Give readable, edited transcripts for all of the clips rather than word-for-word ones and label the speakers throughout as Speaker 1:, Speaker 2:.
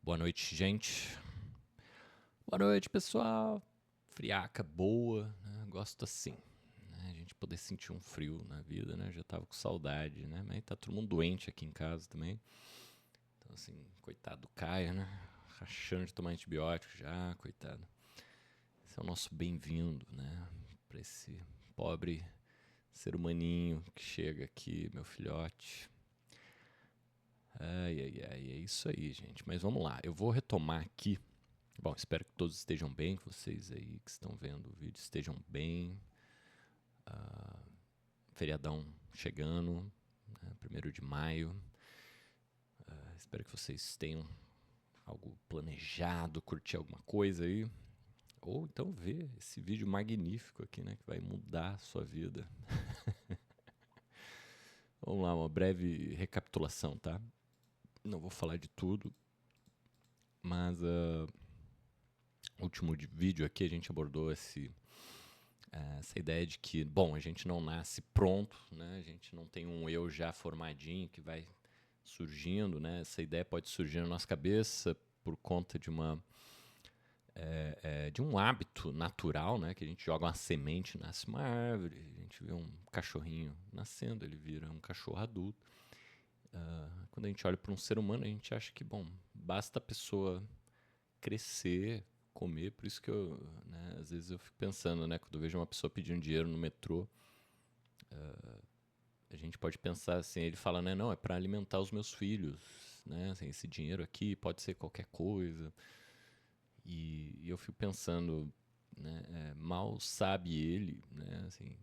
Speaker 1: Boa noite, gente. Boa noite, pessoal. Friaca boa, né? Gosto assim, né? A gente poder sentir um frio na vida, né? Já tava com saudade, né? Mas tá todo mundo doente aqui em casa também. Então, assim, coitado do Caio, né? Rachando de tomar antibiótico já, coitado. Esse é o nosso bem-vindo, né? Pra esse pobre ser humaninho que chega aqui, meu filhote. Ai, ai, ai, é isso aí, gente. Mas vamos lá, eu vou retomar aqui. Bom, espero que todos estejam bem, que vocês aí que estão vendo o vídeo estejam bem. Feriadão chegando, né, 1º de maio. Espero que vocês tenham algo planejado, curtir alguma coisa aí. Ou então ver esse vídeo magnífico aqui, né, que vai mudar a sua vida. Vamos lá, uma breve recapitulação, tá? Não vou falar de tudo, mas no último vídeo aqui a gente abordou essa ideia de que, bom, a gente não nasce pronto, né? A gente não tem um eu já formadinho que vai surgindo, né? Essa ideia pode surgir na nossa cabeça por conta de de um hábito natural, né? Que a gente joga uma semente, nasce uma árvore, a gente vê um cachorrinho nascendo, ele vira um cachorro adulto. Quando a gente olha para um ser humano, a gente acha que, bom, basta a pessoa crescer, comer, por isso que né, às vezes eu fico pensando, né, quando eu vejo uma pessoa pedindo dinheiro no metrô, a gente pode pensar assim, ele fala, né, não, é para alimentar os meus filhos, né, assim, esse dinheiro aqui pode ser qualquer coisa, e eu fico pensando, né, mal sabe ele, né, assim,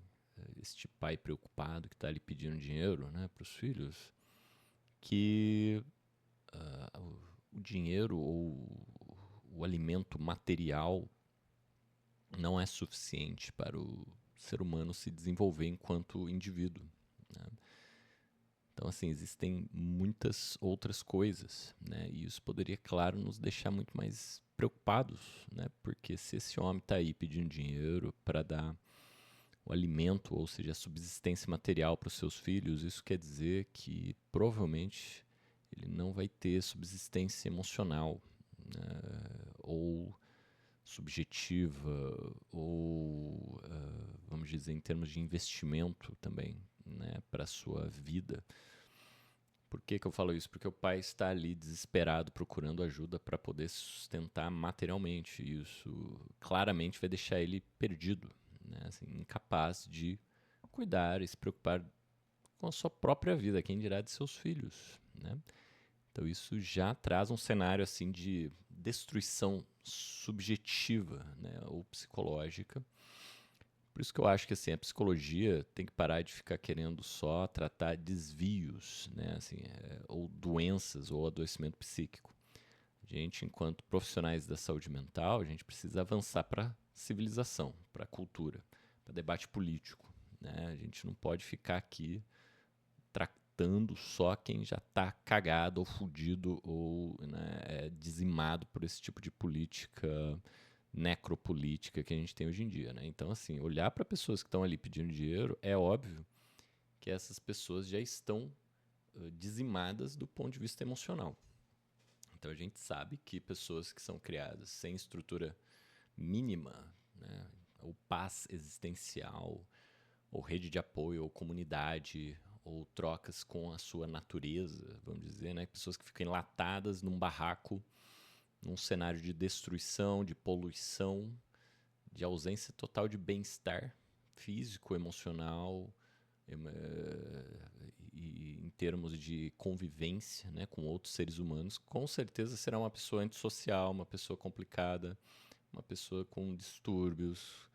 Speaker 1: este pai preocupado que está ali pedindo dinheiro, né, para os filhos, que o dinheiro ou o alimento material não é suficiente para o ser humano se desenvolver enquanto indivíduo, né? Então, assim, existem muitas outras coisas, né? E isso poderia, claro, nos deixar muito mais preocupados, né? Porque se esse homem está aí pedindo dinheiro para dar o alimento, ou seja, a subsistência material para os seus filhos, isso quer dizer que provavelmente ele não vai ter subsistência emocional, né? Ou subjetiva, ou vamos dizer em termos de investimento também, né, para a sua vida. Por que eu falo isso? Porque o pai está ali desesperado procurando ajuda para poder sustentar materialmente. E isso claramente vai deixar ele perdido, né? Assim, incapaz de cuidar e se preocupar com a sua própria vida, quem dirá de seus filhos, né? Então isso já traz um cenário assim de destruição subjetiva, né, ou psicológica. Por isso que eu acho que assim, a psicologia tem que parar de ficar querendo só tratar desvios, né, assim, ou doenças ou adoecimento psíquico. A gente, enquanto profissionais da saúde mental, a gente precisa avançar para civilização, para cultura, para debate político, né? A gente não pode ficar aqui tratando só quem já está cagado ou fudido ou, né, dizimado por esse tipo de política necropolítica que a gente tem hoje em dia, né? Então, assim, olhar para pessoas que estão ali pedindo dinheiro, é óbvio que essas pessoas já estão dizimadas do ponto de vista emocional. Então, a gente sabe que pessoas que são criadas sem estrutura mínima, né, ou paz existencial, ou rede de apoio, ou comunidade, ou trocas com a sua natureza, vamos dizer, né? Pessoas que ficam enlatadas num barraco, num cenário de destruição, de poluição, de ausência total de bem-estar físico, emocional, e em termos de convivência, né, com outros seres humanos, com certeza será uma pessoa antissocial, uma pessoa complicada, uma pessoa com distúrbios,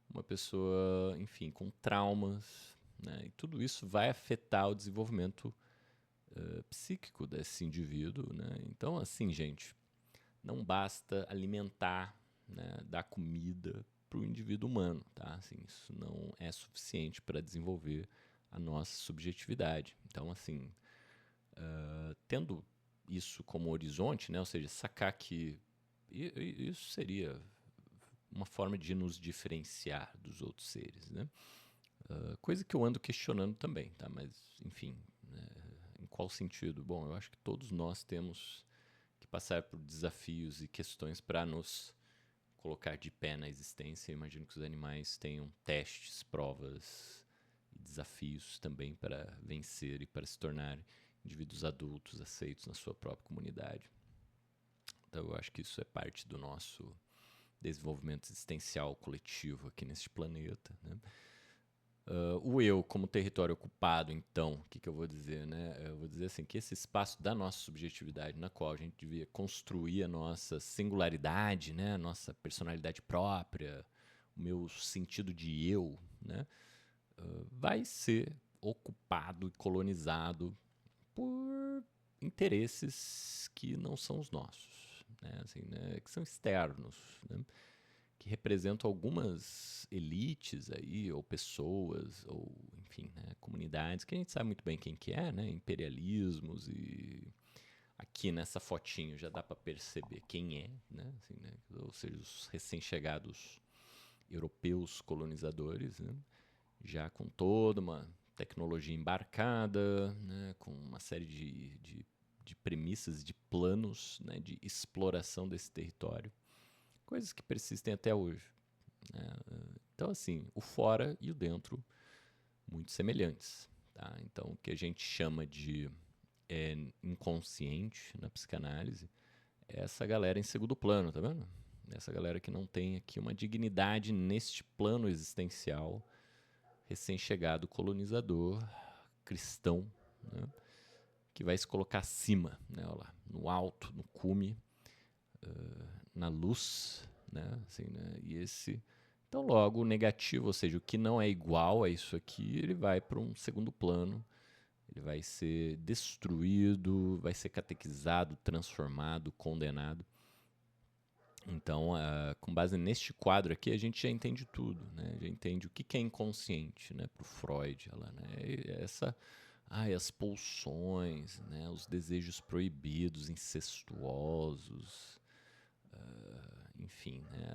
Speaker 1: uma pessoa, enfim, com traumas, né? E tudo isso vai afetar o desenvolvimento psíquico desse indivíduo, né? Então, assim, gente, não basta alimentar, né, dar comida para o indivíduo humano, tá? Assim, isso não é suficiente para desenvolver a nossa subjetividade. Então, assim, tendo isso como horizonte, né? Ou seja, sacar que isso seria uma forma de nos diferenciar dos outros seres, né? Coisa que eu ando questionando também, tá? Mas, enfim, né, em qual sentido? Bom, eu acho que todos nós temos que passar por desafios e questões para nos colocar de pé na existência. Eu imagino que os animais tenham testes, provas e desafios também para vencer e para se tornar indivíduos adultos aceitos na sua própria comunidade. Então eu acho que isso é parte do nosso desenvolvimento existencial coletivo aqui neste planeta, né? O eu como território ocupado, então, o que eu vou dizer, né? Eu vou dizer assim, que esse espaço da nossa subjetividade, na qual a gente devia construir a nossa singularidade, né? A nossa personalidade própria, o meu sentido de eu, né? Vai ser ocupado e colonizado por interesses que não são os nossos, né? Assim, né? Que são externos, né? Que representam algumas elites aí, ou pessoas, ou enfim, né, comunidades, que a gente sabe muito bem quem que é, né, imperialismos, e aqui nessa fotinho já dá para perceber quem é, né, assim, né, ou seja, os recém-chegados europeus colonizadores, né, já com toda uma tecnologia embarcada, né, com uma série de premissas, de planos, né, de exploração desse território. Coisas que persistem até hoje, né? Então, assim, o fora e o dentro, muito semelhantes. Tá? Então, o que a gente chama de inconsciente na psicanálise é essa galera em segundo plano, tá vendo? Essa galera que não tem aqui uma dignidade neste plano existencial, recém-chegado colonizador, cristão, né? Que vai se colocar acima, né? Olha lá, no alto, no cume, na luz, né? Assim, né? E esse, então logo o negativo, ou seja, o que não é igual a isso aqui, ele vai para um segundo plano, ele vai ser destruído, vai ser catequizado, transformado, condenado. Então, com base neste quadro aqui, a gente já entende tudo, né? Já entende o que é inconsciente, né? Para o Freud, ela, né? As pulsões, né? Os desejos proibidos, incestuosos, enfim, né,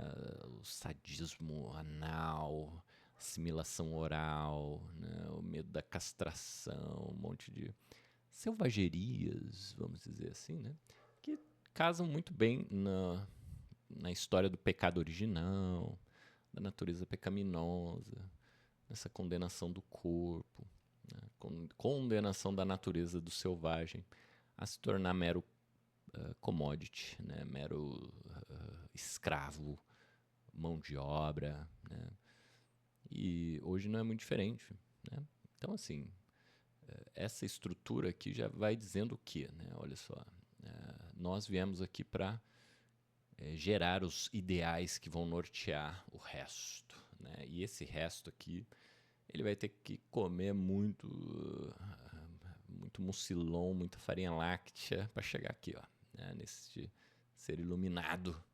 Speaker 1: o sadismo anal, assimilação oral, né, o medo da castração, um monte de selvagerias, vamos dizer assim, né, que casam muito bem na história do pecado original, da natureza pecaminosa, nessa condenação do corpo, né, condenação da natureza do selvagem a se tornar mero commodity, né, mero escravo, mão de obra, né? E hoje não é muito diferente, né? Então, assim, essa estrutura aqui já vai dizendo o quê, né? Olha só, nós viemos aqui para gerar os ideais que vão nortear o resto, né? E esse resto aqui, ele vai ter que comer muito mucilon, muita farinha láctea para chegar aqui, ó, né? Nesse ser iluminado,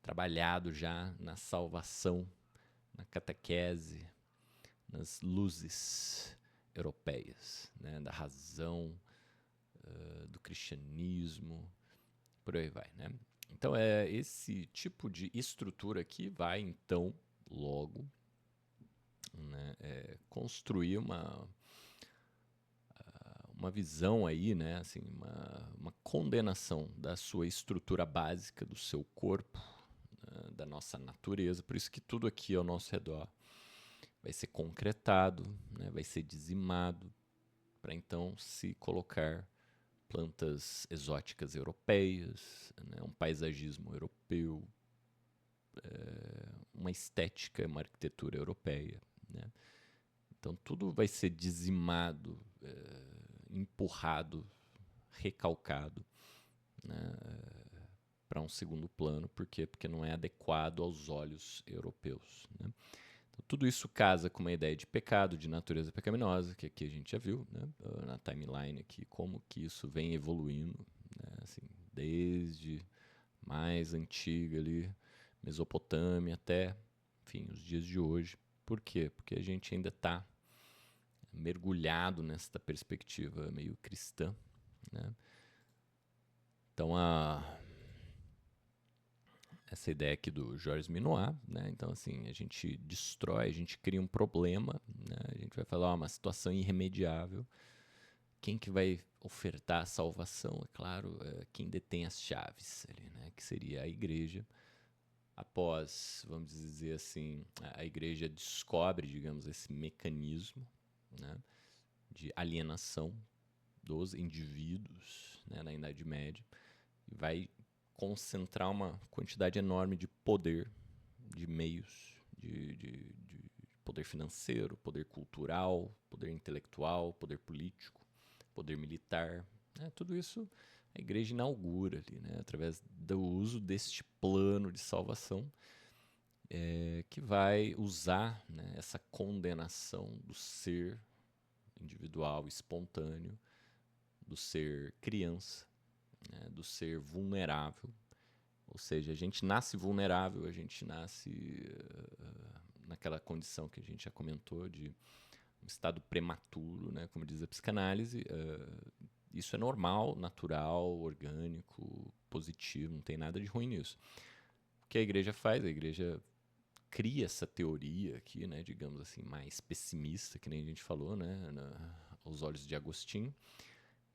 Speaker 1: trabalhado já na salvação, na catequese, nas luzes europeias, né, da razão, do cristianismo, por aí vai, né? Então, esse tipo de estrutura aqui vai, então, logo, né, construir uma visão aí, né, assim, uma condenação da sua estrutura básica, do seu corpo, da nossa natureza. Por isso que tudo aqui ao nosso redor vai ser concretado, né, vai ser dizimado, para então se colocar plantas exóticas europeias, né, um paisagismo europeu, uma estética, uma arquitetura europeia, né? Então tudo vai ser dizimado, empurrado, recalcado, né, para um segundo plano. Por quê? Porque não é adequado aos olhos europeus, né? Então, tudo isso casa com uma ideia de pecado, de natureza pecaminosa, que aqui a gente já viu, né, na timeline aqui, como que isso vem evoluindo, né, assim, desde mais antiga ali, Mesopotâmia até, enfim, os dias de hoje. Por quê? Porque a gente ainda está mergulhado nesta perspectiva meio cristã, né? Então, essa ideia aqui do Georges Minoir, né? Então, assim, a gente destrói, a gente cria um problema, né? A gente vai falar uma situação irremediável quem que vai ofertar a salvação? É claro, quem detém as chaves ali, né? Que seria a igreja. Após, vamos dizer assim, a igreja descobre, digamos, esse mecanismo, né, de alienação dos indivíduos, né, na Idade Média, e vai concentrar uma quantidade enorme de poder, de meios, de poder financeiro, poder cultural, poder intelectual, poder político, poder militar, né, tudo isso a igreja inaugura ali, né, através do uso deste plano de salvação, que vai usar, né, essa condenação do ser individual, espontâneo, do ser criança, né, do ser vulnerável. Ou seja, a gente nasce vulnerável, a gente nasce naquela condição que a gente já comentou de um estado prematuro, né, como diz a psicanálise. Isso é normal, natural, orgânico, positivo, não tem nada de ruim nisso. O que a igreja faz? A igreja cria essa teoria aqui, né, digamos assim, mais pessimista, que nem a gente falou, né, aos olhos de Agostinho,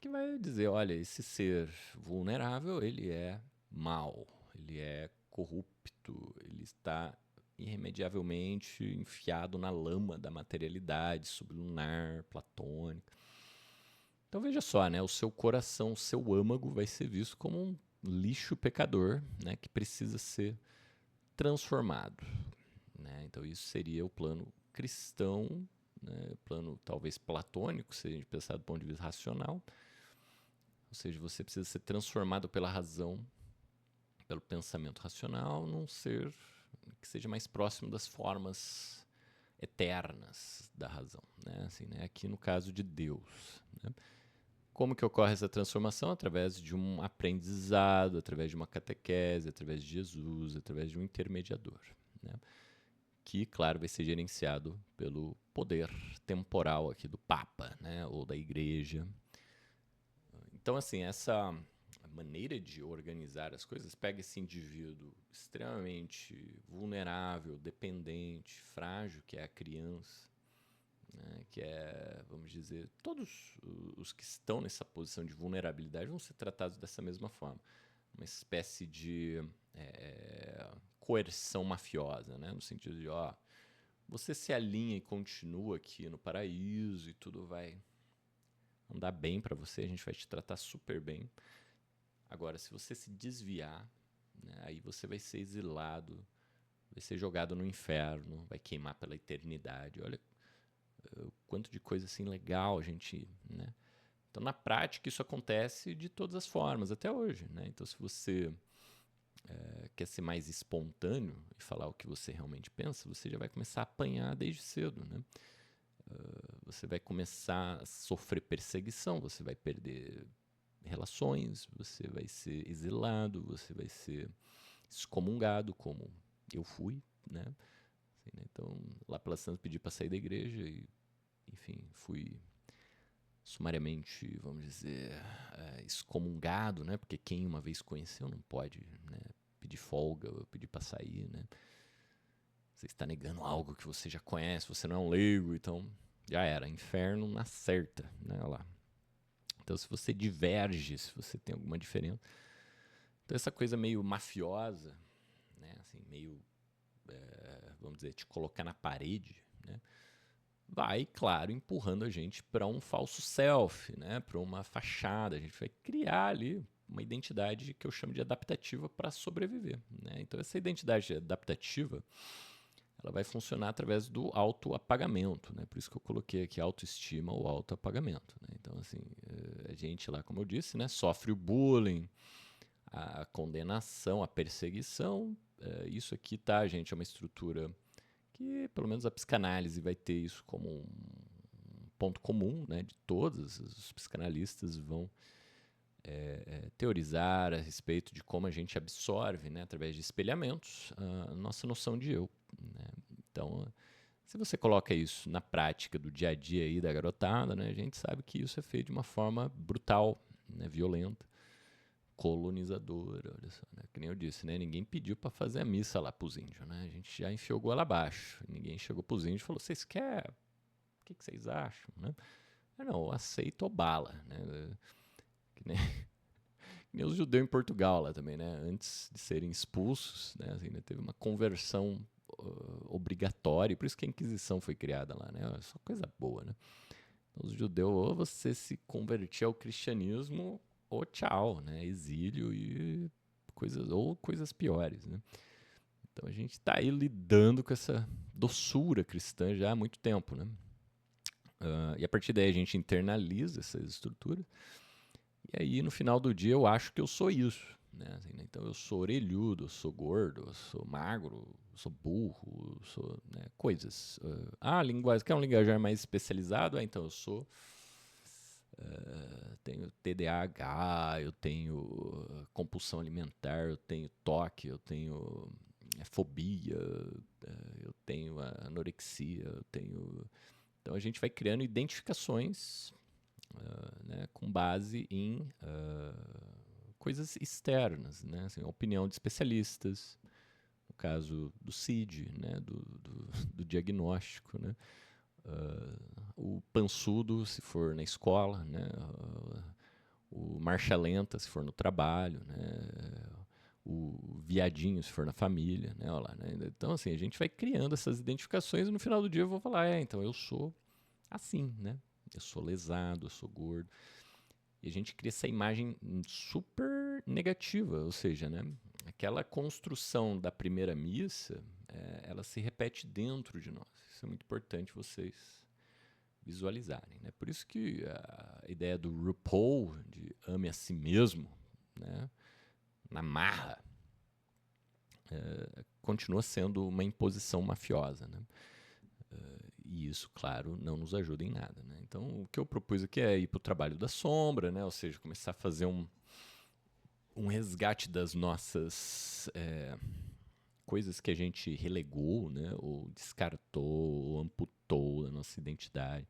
Speaker 1: que vai dizer, olha, esse ser vulnerável, ele é mau, ele é corrupto, ele está irremediavelmente enfiado na lama da materialidade sublunar, platônica. Então veja só, né, o seu coração, o seu âmago vai ser visto como um lixo pecador, né, que precisa ser transformado, né? Então isso seria o plano cristão, né? Plano talvez platônico, se a gente pensar do ponto de vista racional. Ou seja, você precisa ser transformado pela razão, pelo pensamento racional, num ser que seja mais próximo das formas eternas da razão, né? Assim, né? Aqui no caso de Deus, né? Como que ocorre essa transformação? Através de um aprendizado, através de uma catequese, através de Jesus, através de um intermediador, né? Que, claro, vai ser gerenciado pelo poder temporal aqui do Papa, né? Ou da Igreja. Então, assim, essa maneira de organizar as coisas pega esse indivíduo extremamente vulnerável, dependente, frágil, que é a criança, né, que é, vamos dizer, todos os que estão nessa posição de vulnerabilidade vão ser tratados dessa mesma forma. Uma espécie de coerção mafiosa, né, no sentido de, ó, você se alinha e continua aqui no paraíso e tudo vai andar bem para você, a gente vai te tratar super bem. Agora, se você se desviar, né, aí você vai ser exilado, vai ser jogado no inferno, vai queimar pela eternidade. Olha o quanto de coisa assim legal a gente, né? Então, na prática, isso acontece de todas as formas, até hoje, né? Então, se você quer ser mais espontâneo e falar o que você realmente pensa, você já vai começar a apanhar desde cedo, né? Você vai começar a sofrer perseguição, você vai perder relações, você vai ser exilado, você vai ser excomungado, como eu fui, né? Assim, né? Então, lá pelas tantas pedi para sair da igreja e, enfim, fui sumariamente, vamos dizer, excomungado, né? Porque quem uma vez conheceu não pode, né, pedir folga, pedir para sair, né? Você está negando algo que você já conhece, você não é um leigo, então já era, inferno na certa, né? Olha lá. Então, se você diverge, se você tem alguma diferença, então essa coisa meio mafiosa, né? Assim, meio, vamos dizer, te colocar na parede, né? Vai, claro, empurrando a gente para um falso self, né? Para uma fachada. A gente vai criar ali uma identidade que eu chamo de adaptativa para sobreviver, né? Então, essa identidade adaptativa ela vai funcionar através do autoapagamento, né? Por isso que eu coloquei aqui autoestima ou autoapagamento, né? Então, assim, a gente lá, como eu disse, né, sofre o bullying, a condenação, a perseguição. Isso aqui, tá, gente, é uma estrutura que, pelo menos a psicanálise vai ter isso como um ponto comum, né, de todos os psicanalistas vão teorizar a respeito de como a gente absorve, né, através de espelhamentos, a nossa noção de eu, né? Então, se você coloca isso na prática do dia a dia aí da garotada, né, a gente sabe que isso é feito de uma forma brutal, né, violenta, colonizadora, olha só, né? Que nem eu disse, né? Ninguém pediu para fazer a missa lá pros índios, né? A gente já enfiou goela abaixo. Ninguém chegou pros índios e falou: "Vocês querem? O que vocês acham?", né? Não, aceita ou bala, né? Que nem, que nem os judeus em Portugal lá também, né? Antes de serem expulsos, né? Assim, né? Teve uma conversão obrigatória, por isso que a Inquisição foi criada lá, né? É só coisa boa, né? Então, os judeus, ou você se convertia ao cristianismo, ou tchau, né? Exílio e coisas, ou coisas piores, né? Então a gente está aí lidando com essa doçura cristã já há muito tempo, né? E a partir daí a gente internaliza essas estruturas. E aí no final do dia eu acho que eu sou isso. Né? Assim, né? Então eu sou orelhudo, eu sou gordo, eu sou magro, eu sou burro, eu sou né, coisas. Linguagem, quer um linguajar mais especializado? Então eu sou. Tenho TDAH, eu tenho compulsão alimentar, eu tenho toque, eu tenho fobia, eu tenho anorexia, eu tenho. Então a gente vai criando identificações né, com base em coisas externas, né, assim, a opinião de especialistas, no caso do CID, né, do diagnóstico, né, o pançudo, se for na escola, né, o marcha lenta, se for no trabalho, né, o viadinho, se for na família, né, lá, né. Então, assim, a gente vai criando essas identificações e no final do dia eu vou falar, então eu sou assim, né, eu sou lesado, eu sou gordo. E a gente cria essa imagem super negativa, ou seja, né, aquela construção da primeira missa, ela se repete dentro de nós. Isso é muito importante vocês visualizarem. Né? Por isso que a ideia do RuPaul, de ame a si mesmo, né, na marra, continua sendo uma imposição mafiosa. Né? E isso, claro, não nos ajuda em nada. Né? Então, o que eu propus aqui é ir para o trabalho da sombra, né? Ou seja, começar a fazer um resgate das nossas coisas que a gente relegou, né? Ou descartou, ou amputou da nossa identidade.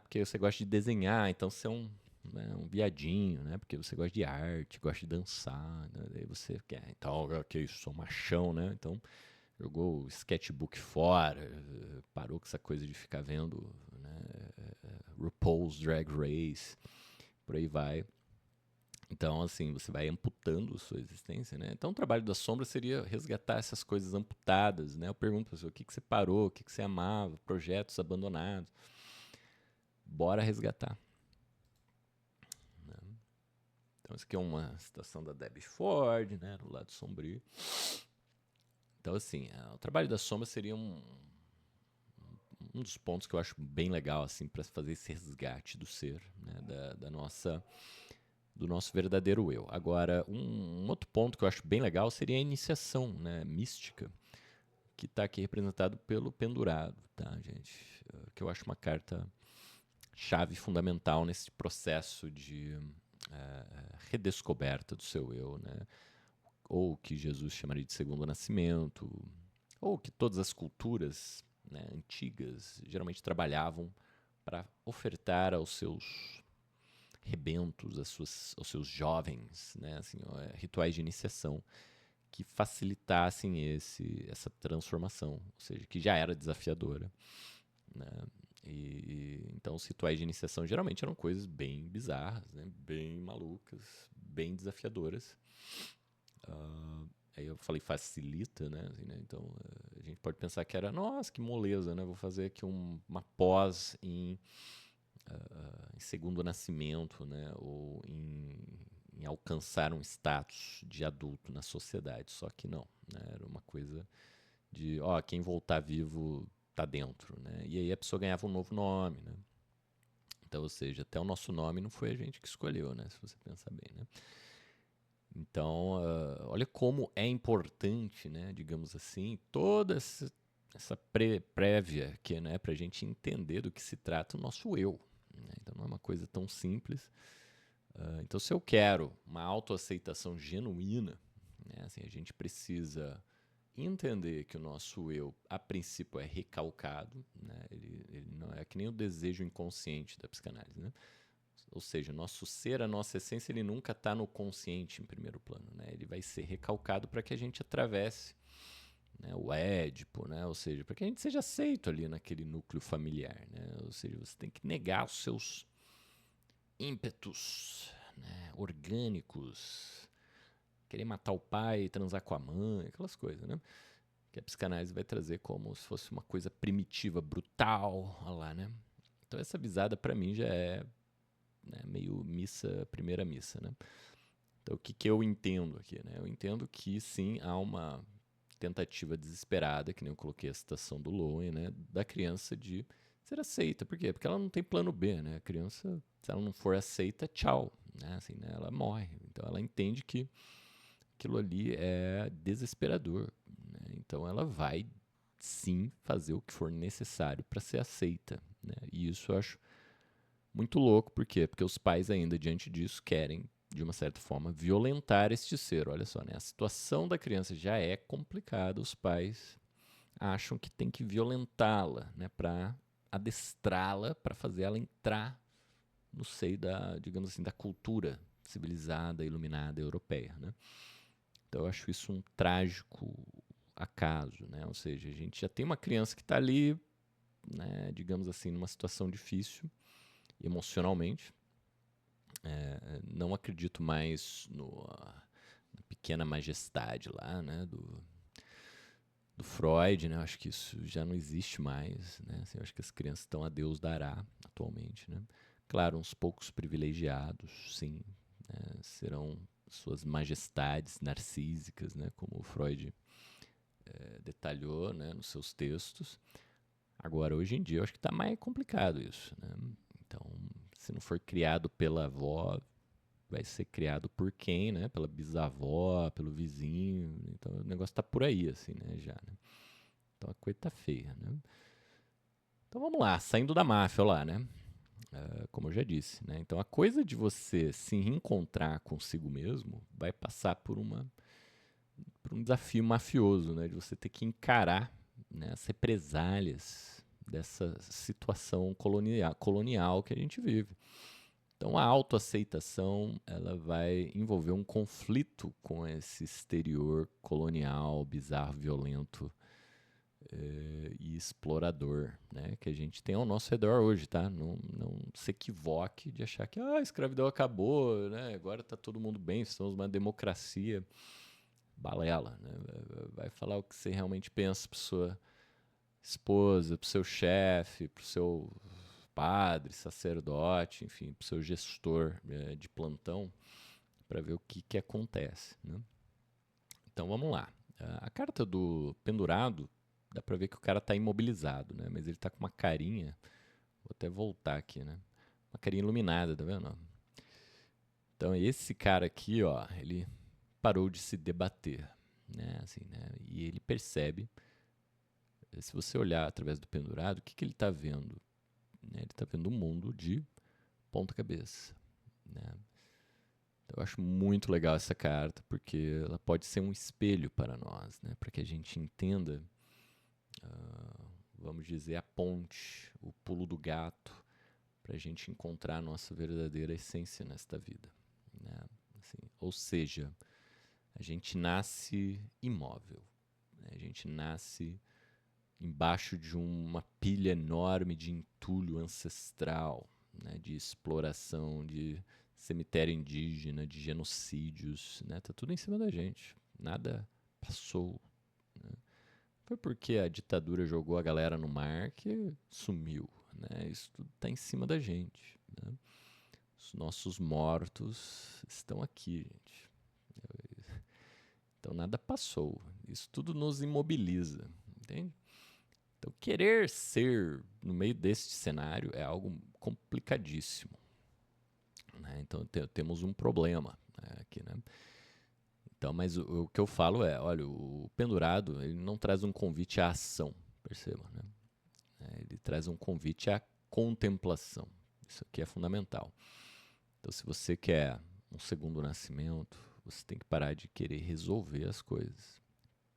Speaker 1: Porque você gosta de desenhar, então você é um viadinho, né? Porque você gosta de arte, gosta de dançar, né? Daí você quer, então, ok, sou machão, né? Então, jogou o sketchbook fora, parou com essa coisa de ficar vendo né, RuPaul's Drag Race, por aí vai. Então, assim, você vai amputando sua existência, né? Então, o trabalho da sombra seria resgatar essas coisas amputadas, né? Eu pergunto para você, o que você parou, o que você amava, projetos abandonados. Bora resgatar. Né? Então, isso aqui é uma citação da Debbie Ford, né? Do lado sombrio. Então, assim, o trabalho da sombra seria um dos pontos que eu acho bem legal, assim, para fazer esse resgate do ser, né? Do nosso verdadeiro eu. Agora, um outro ponto que eu acho bem legal seria a iniciação, né, mística, que está aqui representado pelo pendurado, tá, gente? Que eu acho uma carta chave fundamental nesse processo de redescoberta do seu eu, né? Ou que Jesus chamaria de segundo nascimento, ou que todas as culturas né, antigas geralmente trabalhavam para ofertar aos seus rebentos, aos seus jovens, né, assim, rituais de iniciação que facilitassem essa transformação, ou seja, que já era desafiadora. Né? Então, os rituais de iniciação geralmente eram coisas bem bizarras, né? Bem malucas, bem desafiadoras. Aí eu falei facilita, né? Assim, né? Então, a gente pode pensar que era, nossa, que moleza, né? Vou fazer aqui uma pós em segundo nascimento, né? Ou em alcançar um status de adulto na sociedade. Só que não, né? Era uma coisa de, quem voltar vivo tá dentro, né? E aí a pessoa ganhava um novo nome, né? Então, ou seja, até o nosso nome não foi a gente que escolheu, né? Se você pensar bem, né? Então, olha como é importante, né? Digamos assim, toda essa prévia que, né? Para a gente entender do que se trata o nosso eu. Né? Então, não é uma coisa tão simples. Então, se eu quero uma autoaceitação genuína, né? Assim, a gente precisa entender que o nosso eu, a princípio, é recalcado, né? Ele não é que nem o desejo inconsciente da psicanálise, né? Ou seja, nosso ser, a nossa essência, ele nunca está no consciente em primeiro plano, né? Ele vai ser recalcado para que a gente atravesse né, o Édipo, né, ou seja, para que a gente seja aceito ali naquele núcleo familiar, né, ou seja, você tem que negar os seus ímpetos, né, orgânicos, querer matar o pai, transar com a mãe, aquelas coisas, né, que a psicanálise vai trazer como se fosse uma coisa primitiva, brutal, olha lá, né. Então essa visada para mim já é, né, meio missa, primeira missa, né. Então o que, que eu entendo aqui, né? Eu entendo que sim, há uma tentativa desesperada, que nem eu coloquei a citação do Lowen, né, da criança de ser aceita. Por quê? Porque ela não tem plano B, né? A criança, se ela não for aceita, tchau, né? Assim, né? Ela morre. Então ela entende que aquilo ali é desesperador, né? Então ela vai sim fazer o que for necessário para ser aceita, né? E isso eu acho muito louco, por quê? Porque os pais ainda diante disso querem, de uma certa forma, violentar este ser. Olha só, né? A situação da criança já é complicada, os pais acham que tem que violentá-la, né, para adestrá-la, para fazer ela entrar no seio da, digamos assim, da cultura civilizada, iluminada europeia, né? Então eu acho isso um trágico acaso, né? Ou seja, a gente já tem uma criança que está ali, né, digamos assim, numa situação difícil emocionalmente. Não acredito mais na pequena majestade lá, né, do Freud, né? Eu acho que isso já não existe mais, né? Assim, eu acho que as crianças estão a Deus dará atualmente, né? Claro, uns poucos privilegiados, sim, né, serão suas majestades narcísicas, né? Como o Freud detalhou, né, nos seus textos. Agora, hoje em dia, eu acho que está mais complicado isso, né? Então, se não for criado pela avó, vai ser criado por quem, né? Pela bisavó, pelo vizinho. Então o negócio tá por aí, assim, né? Já, né? Então a coisa tá feia, né? Então vamos lá, saindo da máfia lá, né? Como eu já disse, né? Então a coisa de você se reencontrar consigo mesmo vai passar por um desafio mafioso, né? De você ter que encarar, né, as represálias dessa situação colonial que a gente vive. Então a autoaceitação ela vai envolver um conflito com esse exterior colonial, bizarro, violento e explorador, né, que a gente tem ao nosso redor hoje, tá? Não se equivoque de achar que a escravidão acabou, né? Agora está todo mundo bem, estamos uma democracia. Balela, né? Vai falar o que você realmente pensa para sua esposa, para o seu chefe, para o seu padre, sacerdote, enfim, para o seu gestor de plantão, para ver o que, que acontece. Né? Então vamos lá. A carta do pendurado, dá para ver que o cara está imobilizado, né? Mas ele está com uma carinha, vou até voltar aqui, né? Uma carinha iluminada, tá vendo? Então esse cara aqui, ó, ele parou de se debater, né? Assim, né? E ele percebe, se você olhar através do pendurado, o que, que ele está vendo? Né? Ele está vendo um mundo de ponta cabeça, né? Então, eu acho muito legal essa carta, porque ela pode ser um espelho para nós, né? Para que a gente entenda, vamos dizer, a ponte, o pulo do gato, para a gente encontrar a nossa verdadeira essência nesta vida, né? Assim, ou seja, a gente nasce imóvel, né? A gente nasce embaixo de uma pilha enorme de entulho ancestral, né, de exploração, de cemitério indígena, de genocídios, né, tá tudo em cima da gente. Nada passou. Né? Foi porque a ditadura jogou a galera no mar que sumiu. Né? Isso tudo está em cima da gente. Né? Os nossos mortos estão aqui, gente. Então nada passou. Isso tudo nos imobiliza, entende? Então, querer ser no meio deste cenário é algo complicadíssimo. Né? Então, temos um problema, né, aqui, né? Então, mas o que eu falo é, olha, o pendurado ele não traz um convite à ação, perceba, né? Ele traz um convite à contemplação. Isso aqui é fundamental. Então, se você quer um segundo nascimento, você tem que parar de querer resolver as coisas.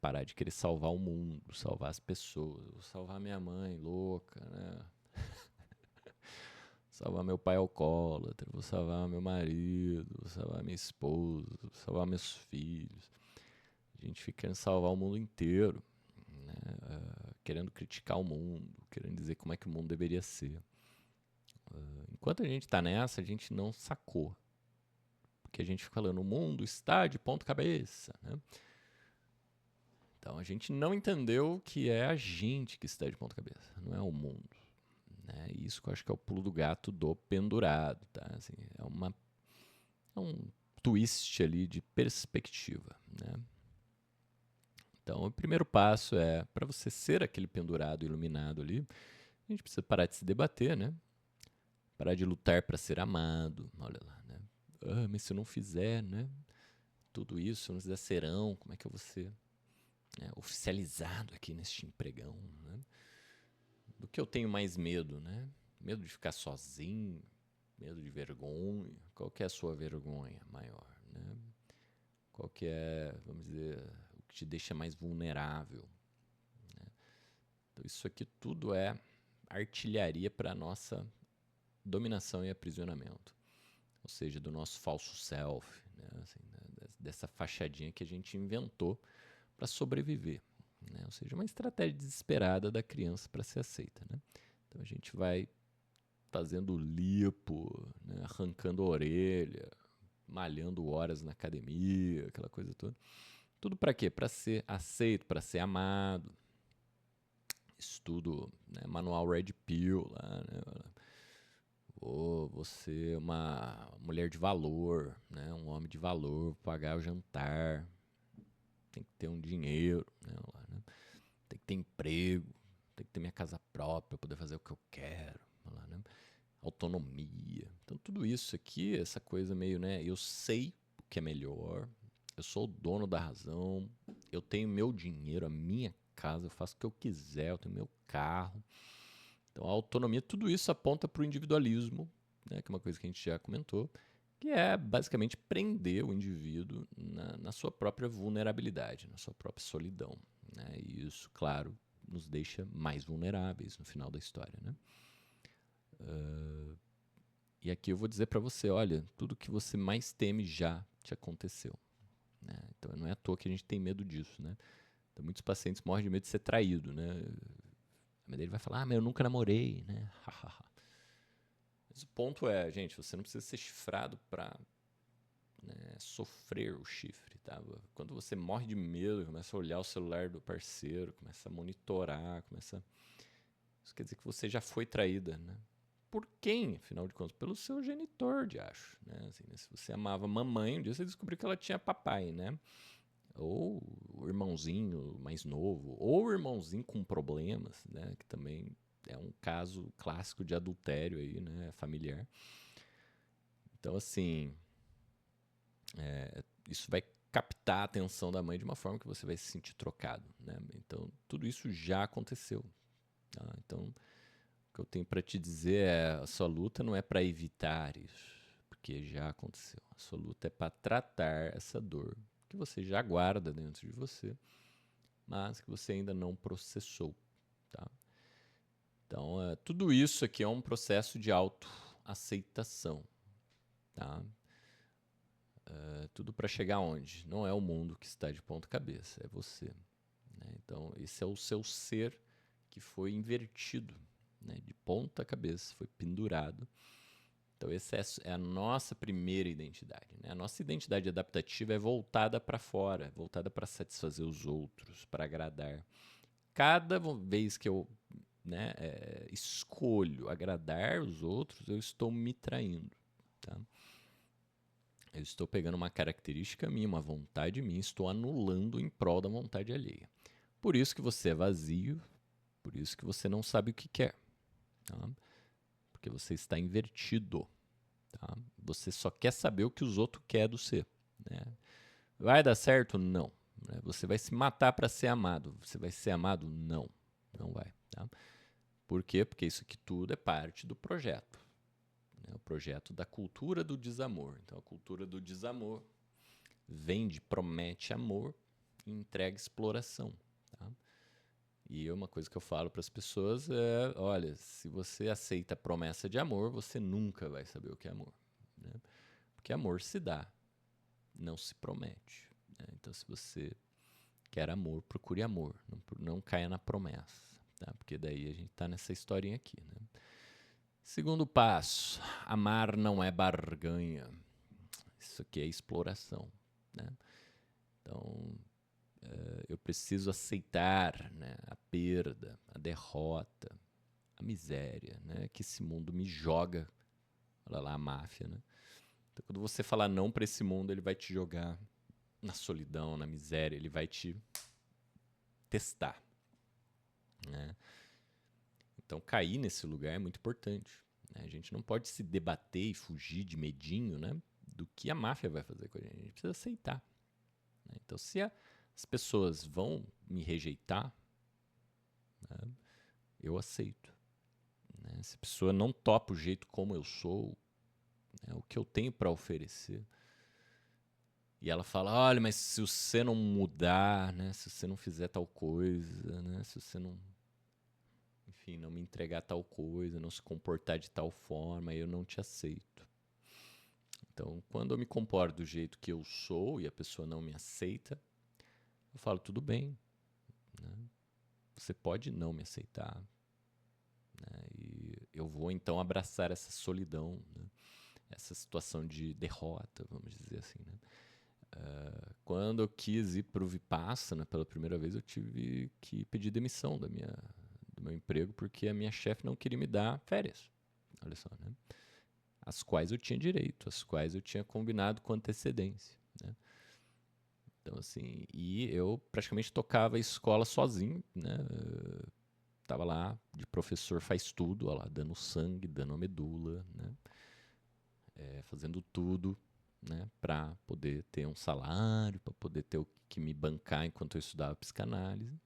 Speaker 1: Parar de querer salvar o mundo, salvar as pessoas. Vou salvar minha mãe louca, né? Salvar meu pai alcoólatra, vou salvar meu marido, vou salvar minha esposa, vou salvar meus filhos. A gente fica querendo salvar o mundo inteiro. querendo criticar o mundo, querendo dizer como é que o mundo deveria ser. Enquanto a gente está nessa, a gente não sacou. Porque a gente fica falando, o mundo está de ponta cabeça, né? Então a gente não entendeu que é a gente que está de ponta cabeça, não é o mundo. Né? E isso que eu acho que é o pulo do gato do pendurado, tá? Assim, é um twist ali de perspectiva, né? Então o primeiro passo é, para você ser aquele pendurado iluminado ali, a gente precisa parar de se debater, né? Parar de lutar para ser amado, olha lá, né? Mas se eu não fizer, né? Tudo isso, se eu não fizer serão, como é que eu vou ser oficializado aqui neste empregão, né? Do que eu tenho mais medo, né? Medo de ficar sozinho, medo de vergonha. Qual que é a sua vergonha maior, né? Qual que é, vamos dizer, o que te deixa mais vulnerável, né? Então isso aqui tudo é artilharia para a nossa dominação e aprisionamento. Ou seja, do nosso falso self, né? Assim, né? Dessa fachadinha que a gente inventou para sobreviver. Né? Ou seja, uma estratégia desesperada da criança para ser aceita. Né? Então a gente vai fazendo lipo, né? Arrancando a orelha, malhando horas na academia, aquela coisa toda. Tudo para quê? Para ser aceito, para ser amado. Estudo, né? Manual Red Pill lá, né? Ou você é uma mulher de valor, né? Um homem de valor, pagar o jantar, tem que ter um dinheiro, né? Tem que ter emprego, tem que ter minha casa própria para poder fazer o que eu quero, né? Autonomia. Então tudo isso aqui, essa coisa meio, né? Eu sei o que é melhor, eu sou o dono da razão, eu tenho meu dinheiro, a minha casa, eu faço o que eu quiser, eu tenho meu carro. Então a autonomia, tudo isso aponta para o individualismo, né? Que é uma coisa que a gente já comentou, que é basicamente prender o indivíduo na sua própria vulnerabilidade, na sua própria solidão. Né? E isso, claro, nos deixa mais vulneráveis no final da história. Né? E aqui eu vou dizer para você, olha, tudo que você mais teme já te aconteceu. Né? Então não é à toa que a gente tem medo disso. Né? Então, muitos pacientes morrem de medo de ser traído. Né? A ele vai falar, mas eu nunca namorei. Né? Mas o ponto é, gente, você não precisa ser chifrado para sofrer o chifre, tá? Quando você morre de medo, começa a olhar o celular do parceiro, começa a monitorar, isso quer dizer que você já foi traída, né? Por quem, afinal de contas? Pelo seu genitor, de acho, né? Assim, né? Se você amava mamãe, um dia você descobriu que ela tinha papai, né? Ou o irmãozinho mais novo, ou o irmãozinho com problemas, né? Que também é um caso clássico de adultério aí, né? Familiar. Então, assim, isso vai captar a atenção da mãe de uma forma que você vai se sentir trocado, né? Então, tudo isso já aconteceu. Tá? Então, o que eu tenho para te dizer é, a sua luta não é para evitar isso, porque já aconteceu. A sua luta é para tratar essa dor que você já guarda dentro de você, mas que você ainda não processou. Tá? Então, tudo isso aqui é um processo de autoaceitação. Tá? Tudo para chegar onde? Não é o mundo que está de ponta cabeça, é você. Né? Então, esse é o seu ser que foi invertido, né? De ponta cabeça, foi pendurado. Então, essa é a nossa primeira identidade. Né? A nossa identidade adaptativa é voltada para fora, voltada para satisfazer os outros, para agradar. Cada vez que eu escolho agradar os outros, eu estou me traindo. Tá? Eu estou pegando uma característica minha, uma vontade minha, estou anulando em prol da vontade alheia. Por isso que você é vazio, por isso que você não sabe o que quer. Tá? Porque você está invertido. Tá? Você só quer saber o que os outros querem do você. Né? Vai dar certo? Não. Você vai se matar para ser amado. Você vai ser amado? Não. Não vai. Tá? Por quê? Porque isso aqui tudo é parte do projeto. O projeto da cultura do desamor. Então, a cultura do desamor vende, promete amor e entrega exploração. Tá? E uma coisa que eu falo para as pessoas é, olha, se você aceita a promessa de amor, você nunca vai saber o que é amor. Né? Porque amor se dá, não se promete. Né? Então, se você Quer amor, procure amor. Não caia na promessa, tá? Porque daí a gente tá nessa historinha aqui, né? Segundo passo, amar não é barganha. Isso aqui é exploração, né? Então, eu preciso aceitar, né, a perda, a derrota, a miséria, né, que esse mundo me joga. Olha lá a máfia, né? Então, quando você falar não para esse mundo, ele vai te jogar na solidão, na miséria, ele vai te testar, né? Então, cair nesse lugar é muito importante, né? A gente não pode se debater e fugir de medinho, né, do que a máfia vai fazer com a gente. A gente precisa aceitar, né? Então, se as pessoas vão me rejeitar, né, eu aceito, né? Se a pessoa não topa o jeito como eu sou, né, o que eu tenho para oferecer, e ela fala, olha, mas se você não mudar, né, se você não fizer tal coisa, né, se você não, enfim, não me entregar tal coisa, não se comportar de tal forma, eu não te aceito. Então, quando eu me comporto do jeito que eu sou e a pessoa não me aceita, eu falo, tudo bem, né? Você pode não me aceitar, né? E eu vou então abraçar essa solidão, né? Essa situação de derrota, vamos dizer assim, né? Quando eu quis ir para o Vipassana pela primeira vez, eu tive que pedir demissão do meu emprego porque a minha chefe não queria me dar férias. Olha só, né? As quais eu tinha direito, as quais eu tinha combinado com antecedência, né? Então, assim, e eu praticamente tocava a escola sozinho, né? Tava lá de professor faz tudo, ó lá, dando sangue, dando a medula, né? Fazendo tudo, né? Para poder ter um salário, para poder ter o que me bancar enquanto eu estudava psicanálise.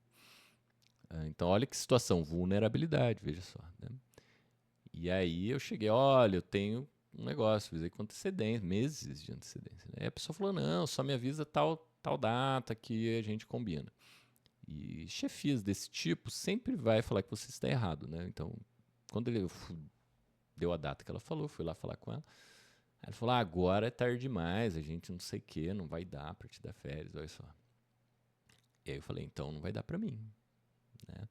Speaker 1: Então, olha que situação, vulnerabilidade, veja só, né? E aí eu cheguei, olha, eu tenho um negócio, avisei com antecedência, meses de antecedência, né? E a pessoa falou, não, só me avisa tal data que a gente combina. E chefias desse tipo sempre vai falar que você está errado, né? Então, quando ele deu a data que ela falou, fui lá falar com ela. Aí ela falou, agora é tarde demais, a gente não sei o que, não vai dar para te dar férias, olha só. E aí eu falei, então não vai dar para mim, né?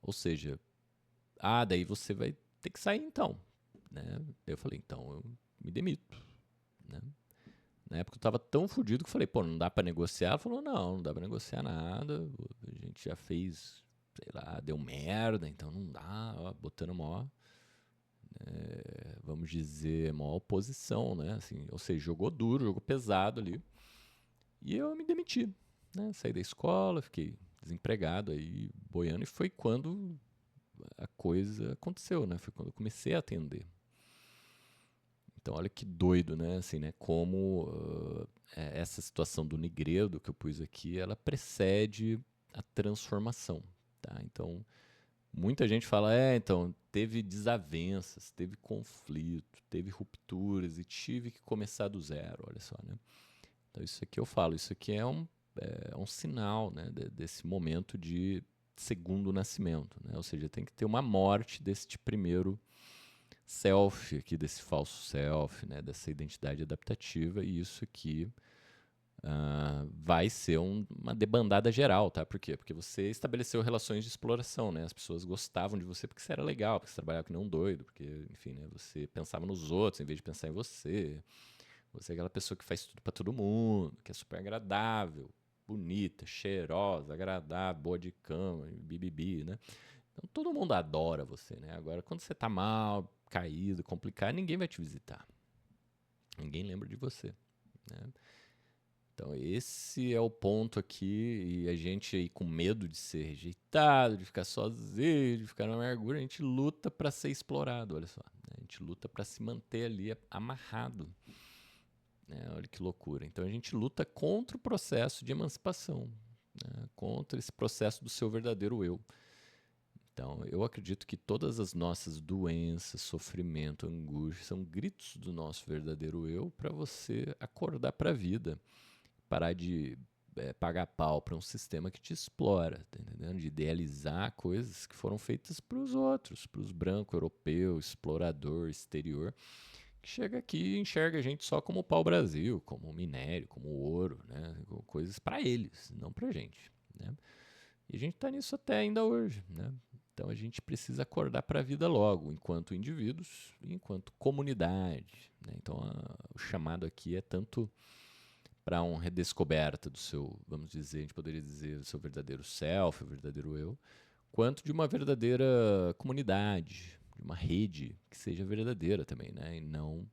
Speaker 1: Ou seja, daí você vai ter que sair então, né? Eu falei, então eu me demito, né? Na época eu tava tão fodido que eu falei, pô, não dá pra negociar? Ela falou, não dá pra negociar nada, a gente já fez, sei lá, deu merda, então não dá, ó, botando maior, vamos dizer, maior oposição, né? Assim, ou seja, jogou duro, jogou pesado ali. E eu me demiti, né? Saí da escola, fiquei desempregado aí, boiando, e foi quando a coisa aconteceu, né? Foi quando eu comecei a atender. Então, olha que doido, né? Assim, né? Como essa situação do Nigredo que eu pus aqui, ela precede a transformação, tá? Então, muita gente fala, então, teve desavenças, teve conflito, teve rupturas e tive que começar do zero, olha só, né? Então, isso aqui eu falo, isso aqui é um sinal, né, desse momento de segundo nascimento, né? Ou seja, tem que ter uma morte deste primeiro self aqui, desse falso self, né, dessa identidade adaptativa, e isso aqui vai ser uma debandada geral, tá? Por quê? Porque você estabeleceu relações de exploração, né? As pessoas gostavam de você porque você era legal, porque você trabalhava que nem um doido, porque, enfim, né, você pensava nos outros em vez de pensar em você. Você é aquela pessoa que faz tudo pra todo mundo, que é super agradável, bonita, cheirosa, agradável, boa de cama, bibibi, né? Então todo mundo adora você, né? Agora, quando você tá mal, caído, complicado, ninguém vai te visitar. Ninguém lembra de você, né? Então esse é o ponto aqui, e a gente aí com medo de ser rejeitado, de ficar sozinho, de ficar na amargura, a gente luta para ser explorado, olha só, né? A gente luta para se manter ali amarrado, né? Olha que loucura. Então a gente luta contra o processo de emancipação, né? Contra esse processo do seu verdadeiro eu. Então eu acredito que todas as nossas doenças, sofrimento, angústia são gritos do nosso verdadeiro eu para você acordar para a vida, parar de pagar pau para um sistema que te explora, tá entendendo? De idealizar coisas que foram feitas para os outros, para os brancos, europeu, explorador, exterior, que chega aqui e enxerga a gente só como o pau-brasil, como minério, como ouro, né? Coisas para eles, não para a gente, né? E a gente está nisso até ainda hoje, né? Então a gente precisa acordar para a vida logo, enquanto indivíduos e enquanto comunidade, né? Então o chamado aqui é tanto para uma redescoberta do seu, vamos dizer, a gente poderia dizer, do seu verdadeiro self, o verdadeiro eu, quanto de uma verdadeira comunidade, de uma rede que seja verdadeira também, né? E não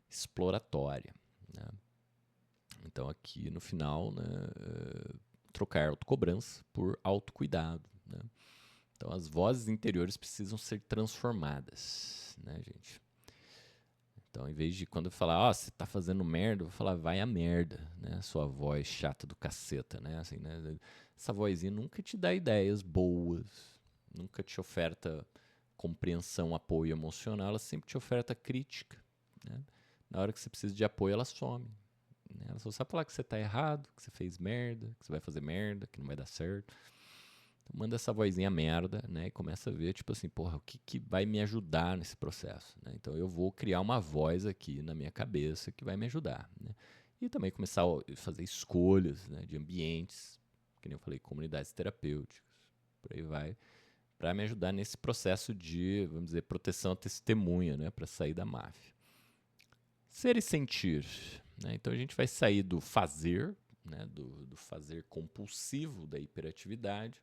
Speaker 1: exploratória, né? Então aqui no final, né, trocar autocobrança por autocuidado, né? Então as vozes interiores precisam ser transformadas, né, gente? Então, em vez de quando eu falar, ó, você tá fazendo merda, eu vou falar, vai a merda, né? Sua voz chata do caceta, né? Assim, né? Essa vozinha nunca te dá ideias boas, nunca te oferta compreensão, apoio emocional, ela sempre te oferta crítica, né? Na hora que você precisa de apoio, ela some, né? Ela só sabe falar que você tá errado, que você fez merda, que você vai fazer merda, que não vai dar certo. Então, manda essa vozinha merda, né? E começa a ver, tipo assim, porra, o que, que vai me ajudar nesse processo, né? Então eu vou criar uma voz aqui na minha cabeça que vai me ajudar, né? E também começar a fazer escolhas, né, de ambientes, que nem eu falei, comunidades terapêuticas, por aí vai, para me ajudar nesse processo de, vamos dizer, proteção à testemunha, né, para sair da máfia. Ser e sentir, né? Então a gente vai sair do fazer, né, do fazer compulsivo, da hiperatividade,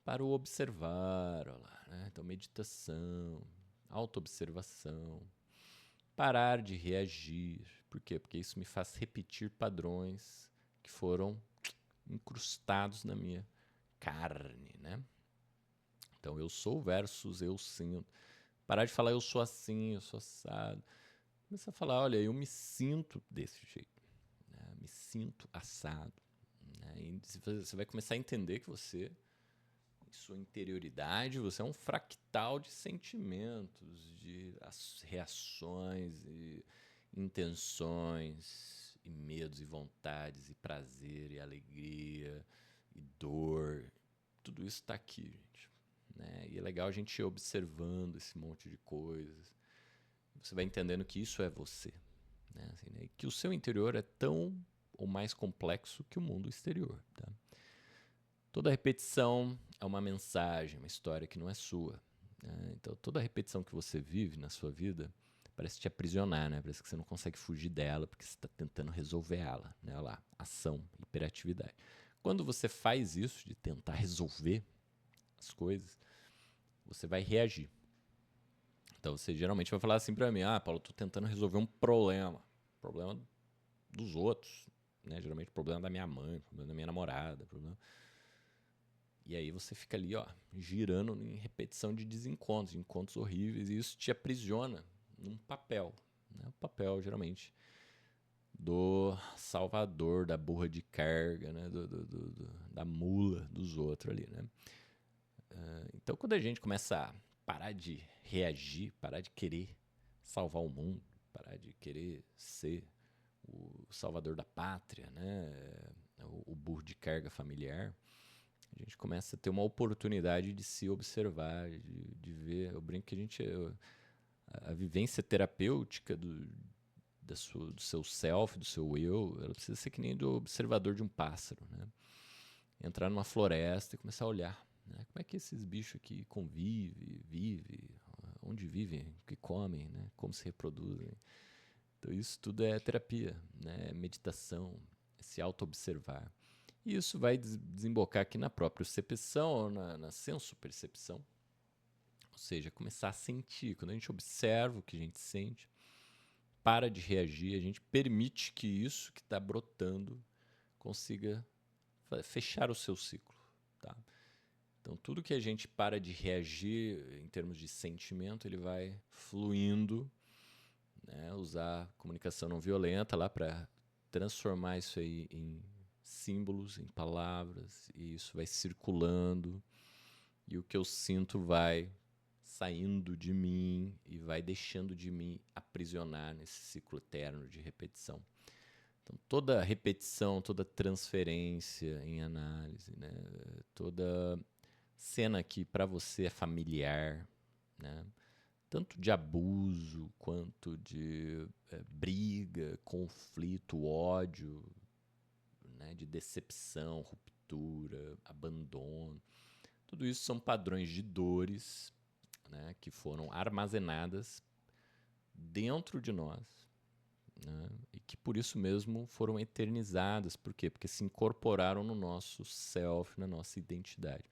Speaker 1: para o observar, olha lá, né? Então, meditação, autoobservação, parar de reagir. Por quê? Porque isso me faz repetir padrões que foram incrustados na minha carne, né? Então, eu sou versus eu sinto. Parar de falar eu sou assim, eu sou assado. Começa a falar, olha, eu me sinto desse jeito, né? Me sinto assado, né? E você vai começar a entender que você, sua interioridade, você é um fractal de sentimentos, de reações e intenções e medos e vontades e prazer e alegria e dor. Tudo isso está aqui, gente, né? E é legal a gente ir observando esse monte de coisas. Você vai entendendo que isso é você, né? Assim, né? E que o seu interior é tão ou mais complexo que o mundo exterior, tá? Toda repetição é uma mensagem, uma história que não é sua, né? Então, toda repetição que você vive na sua vida parece te aprisionar, né? Parece que você não consegue fugir dela porque você está tentando resolver ela, né? Olha lá, ação, hiperatividade. Quando você faz isso, de tentar resolver as coisas, você vai reagir. Então, você geralmente vai falar assim pra mim, Paulo, eu tô tentando resolver um problema dos outros, né? Geralmente problema da minha mãe, problema da minha namorada, problema... E aí você fica ali, ó, girando em repetição de desencontros, de encontros horríveis, e isso te aprisiona num papel, né? O papel, geralmente, do salvador, da burra de carga, né? Da mula dos outros ali, né? Então, quando a gente começa a parar de reagir, parar de querer salvar o mundo, parar de querer ser o salvador da pátria, né? O burro de carga familiar, a gente começa a ter uma oportunidade de se observar, de ver. Eu brinco que a vivência terapêutica do seu self, do seu eu, ela precisa ser que nem do observador de um pássaro, né? Entrar numa floresta e começar a olhar, né? Como é que esses bichos aqui vivem, onde vivem, o que comem, né? Como se reproduzem. Então isso tudo é terapia, né? É meditação, é se auto-observar. E isso vai desembocar aqui na própria percepção, ou na senso-percepção. Ou seja, começar a sentir. Quando a gente observa o que a gente sente, para de reagir, a gente permite que isso que está brotando consiga fechar o seu ciclo. Tá? Então, tudo que a gente para de reagir em termos de sentimento, ele vai fluindo, né? Usar comunicação não violenta lá para transformar isso aí em símbolos, em palavras, e isso vai circulando, e o que eu sinto vai saindo de mim e vai deixando de me aprisionar nesse ciclo eterno de repetição. Então, toda repetição, toda transferência em análise, né? Toda cena que para você é familiar, né? tanto de abuso quanto de briga, conflito, ódio, né, de decepção, ruptura, abandono. Tudo isso são padrões de dores, né, que foram armazenadas dentro de nós, né, e que por isso mesmo foram eternizadas. Por quê? Porque se incorporaram no nosso self, na nossa identidade.